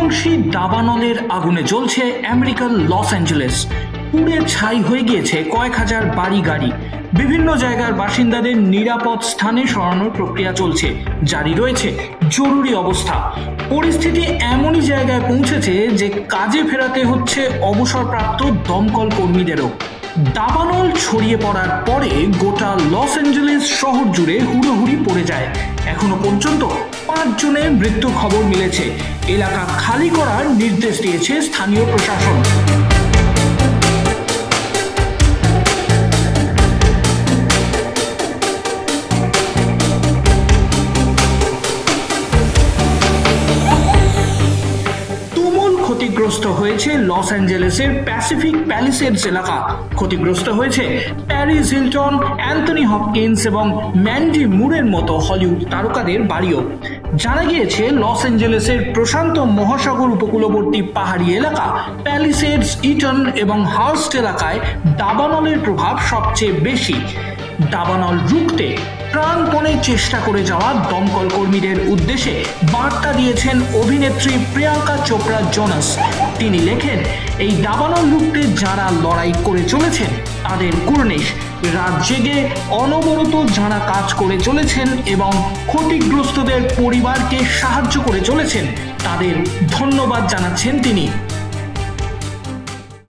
বিধ্বংসী দাবানলের আগুনে জ্বলছে আমেরিকার লস অ্যাঞ্জেলেস। পুড়ে ছাই হয়ে গিয়েছে কয়েক হাজার বাড়ি গাড়ি। বিভিন্ন জায়গার বাসিন্দাদের নিরাপদ স্থানে সরানোর প্রক্রিয়া চলছে। জারি রয়েছে জরুরি অবস্থা। পরিস্থিতি এমনই জায়গায় পৌঁছেছে যে কাজে ফেরাতে হচ্ছে অবসরপ্রাপ্ত দমকল কর্মীদেরও। দাবানল ছড়িয়ে পড়ার পরে গোটা লস অ্যাঞ্জেলেস শহর জুড়ে হুড়োহুড়ি পড়ে যায়। এখনো পর্যন্ত 5 জনের মৃত্যুর খবর মিলেছে। এলাকা খালি করার নির্দেশ দিয়েছে স্থানীয় প্রশাসন। ক্ষতিগ্রস্ত হয়েছে লস অ্যাঞ্জেলেসের প্যাসিফিক প্যালিসেডস এলাকা। ক্ষতিগ্রস্ত হয়েছে প্যারিস হিলটন, অ্যান্থনি হপকিন্স এবং ম্যান্ডি মুরের মতো হলিউড তারকাদের বাড়িও। জানা গিয়েছে লস অ্যাঞ্জেলেসের প্রশান্ত মহাসাগর উপকূলবর্তী পাহাড়ি এলাকা প্যালিসেডস, ইটন এবং হার্স্ট এলাকায় দাবানলের প্রভাব সবচেয়ে বেশি। দাবানল রুখতে প্রাণপণে চেষ্টা করে যাওয়া দমকল কর্মীদের উদ্দেশ্যে বার্তা দিয়েছেন অভিনেত্রী প্রিয়াঙ্কা চোপড়া জোনাস। তিনি লেখেন, এই দাবানল রুখতে যারা লড়াই করে চলেছেন তাদের কুর্নিশ। রাত জেগে অনবরত যারা কাজ করে চলেছেন এবং ক্ষতিগ্রস্তদের পরিবারকে সাহায্য করে চলেছেন তাদের ধন্যবাদ জানাচ্ছেন তিনি।